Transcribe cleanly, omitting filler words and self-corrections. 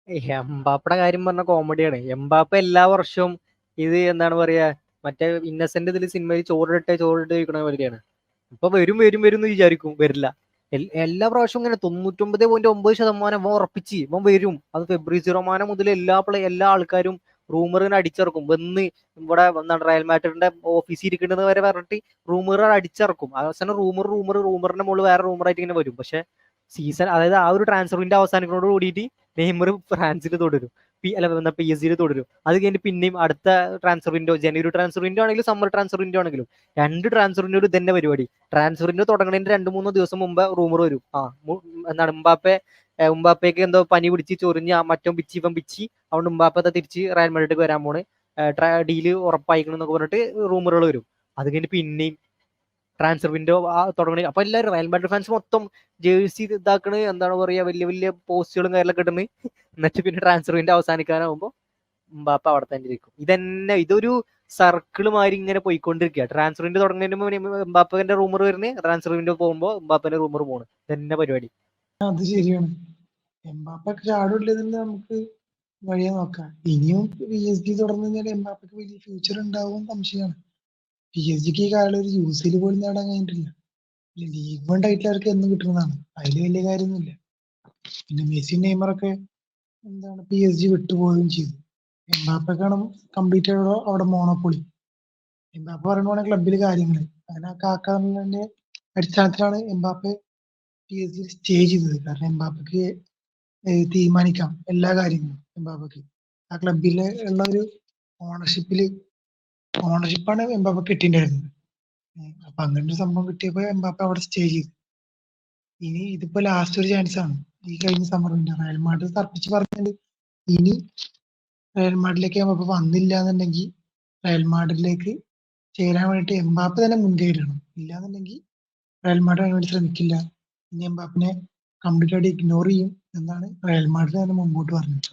എംബാപ്പയുടെ കാര്യം പറഞ്ഞ കോമഡിയാണ്. എംബാപ്പ എല്ലാ വർഷവും ഇത് എന്താണ് പറയാ, മറ്റേ ഇന്നസെന്റ് ഇതിൽ സിനിമയിൽ ചോറിട്ട് കഴിക്കണ പോലെയാണ്. ഇപ്പൊ വരും വരും വരും എന്ന് വിചാരിക്കും, വരില്ല. എല്ലാ പ്രാവശ്യവും ഇങ്ങനെ 99.9% ഇവൻ ഉറപ്പിച്ച് ഇവൻ വരും. അത് ഫെബ്രിസിയോ റൊമാനോ മുതൽ എല്ലാ ആൾക്കാരും റൂമറിനെ അടിച്ചിറക്കും. വന്ന് ഇവിടെ എന്താണ് റയൽ മാഡ്രിഡിന്റെ ഓഫീസിൽ ഇരിക്കുന്നത് വരെ പറഞ്ഞിട്ട് റൂമർ അടിച്ചിറക്കും. അവസാനം റൂമറിന്റെ മുകളിൽ വേറെ റൂമറായിട്ട് ഇങ്ങനെ വരും. പക്ഷെ സീസൺ, അതായത് ആ ഒരു ട്രാൻസ്ഫറിന്റെ അവസാനിക്കുന്നതോട് കൂടിയിട്ട് നെയ്മർ ഫ്രാൻസിൽ തുടരും, അല്ല PSG തുടരും. അത് കഴിഞ്ഞിട്ട് പിന്നെയും അടുത്ത ട്രാൻസ്ഫർ വിൻഡോ, ജനുവരി ട്രാൻസ്ഫർ വിൻഡോ ആണെങ്കിലും സമ്മർ ട്രാൻസ്ഫർ വിൻഡോ ആണെങ്കിലും രണ്ട് ട്രാൻസ്ഫർ വിൻഡോ തന്നെ പരിപാടി. ട്രാൻസ്ഫർ വിൻഡോ തുടങ്ങുന്നതിന്റെ 2-3 ദിവസം മുമ്പ് റൂമർ വരും. എന്താണ് ഉമ്പാപ്പയ്ക്ക് എന്തോ പനി പിടിച്ച് ചൊറിഞ്ഞ് മറ്റോ ഇവൻ പിച്ചി, അതുകൊണ്ട് ഉമ്പാപ്പത്തെ തിരിച്ച് റയൽ മാഡ്രിഡിലേക്ക് വരാൻ പോണ്, ഡീല് ഉറപ്പായിക്കണം എന്നൊക്കെ പറഞ്ഞിട്ട് റൂമറുകൾ വരും. അത് കഴിഞ്ഞിട്ട് പിന്നെയും ട്രാൻസ്ഫർ വിൻഡോ തുടങ്ങണ. അപ്പൊ എല്ലാവരും റയൽ മാഡ്രിഡ് ഫാൻസ് മൊത്തം ജേഴ്സി ഇതാക്കണ്, എന്താണ് പറയാ, വലിയ വലിയ പോസ്റ്റുകളും കാര്യങ്ങളൊക്കെ ഇടുന്നു. എന്നിട്ട് പിന്നെ ട്രാൻസ്ഫർ വിൻഡോ അവസാനിക്കാനാവുമ്പോ എംബാപ്പ അവിടെ തന്നെ ഇരിക്കും. ഇതൊരു സർക്കിൾ മാതിരി ഇങ്ങനെ പോയിക്കൊണ്ടിരിക്കുക. ട്രാൻസ്ഫർ വിൻഡോ തുടങ്ങുന്നതിന് മുന്നേ എംബാപ്പന്റെ റൂമർ വരുന്നത്, ട്രാൻസ്ഫർ വിൻഡോ പോകുമ്പോൾ എംബാപ്പന്റെ റൂമർ പോണ്. ഇതന്നെ പരിപാടി. അത് ശരിയാണ്. എംബാപ്പക്ക് ചാടില്ലെന്ന് നമുക്ക് വഴിയെ നോക്കാം. ഇനിയും PSG തുടർന്ന് കഴിഞ്ഞാൽ എംബാപ്പക്ക് വലിയ ഫ്യൂച്ചർ ഉണ്ടാവും സംശയമാണ്. PSG ഈ കാലം ഒരു UCL പോലും നേടാൻ കഴിഞ്ഞിട്ടില്ല. ലീഗ് വൺ ടൈറ്റിൽ അവർക്ക് എന്നും കിട്ടുന്നതാണ്, അതിൽ വലിയ കാര്യമൊന്നുമില്ല. പിന്നെ മെസ്സി നെയ്മറൊക്കെ എന്താണ് PSG വിട്ടുപോവുകയും ചെയ്തു. എംബാപ്പക്കാണ് കംപ്ലീറ്റ് അവിടെ മോണോപ്പൊളി. എംബാപ്പ പറയുമ്പോഴാണ് ക്ലബിൽ കാര്യങ്ങൾ അങ്ങനെ കാക്കാന്റെ അടിസ്ഥാനത്തിലാണ് എംബാപ്പെ PSG സ്റ്റേ ചെയ്തത്. കാരണം എംബാപ്പക്ക് തീരുമാനിക്കാം എല്ലാ കാര്യങ്ങളും. എംബാപ്പക്ക് ആ ക്ലബില് ഉള്ള ഒരു ഓണർഷിപ്പാണ് എംബാപ്പ കിട്ടിയിട്ടുണ്ടായിരുന്നത്. അപ്പൊ അങ്ങനെ ഒരു സംഭവം കിട്ടിയപ്പോ എംബാപ്പ അവിടെ സ്റ്റേ ചെയ്തു. ഇനി ഇതിപ്പോ ലാസ്റ്റ് ഒരു ചാൻസ് ആണ്. ഈ കഴിഞ്ഞ സമ്മറിന്റെ റയൽ മാഡ്രിഡ് തർപ്പിച്ച് പറഞ്ഞിട്ടുണ്ട്. ഇനി റയൽ മാഡ്രിഡിലേക്ക് എംബാപ്പ വന്നില്ല എന്നുണ്ടെങ്കിൽ റയൽ മാഡ്രിഡിലേക്ക് ചേരാൻ വേണ്ടിയിട്ട് എംബാപ്പ തന്നെ മുൻകൈ ഇടണം. ഇല്ലാന്നുണ്ടെങ്കിൽ റയൽ മാഡ്രിഡ് അതിന് വേണ്ടി ശ്രമിക്കില്ല. ഇനി എംബാപ്പിനെ കംപ്ലീറ്റ് ആയിട്ട് ഇഗ്നോർ ചെയ്യും എന്നാണ് റയൽ മാഡ്രിഡ് തന്നെ മുമ്പോട്ട് പറഞ്ഞത്.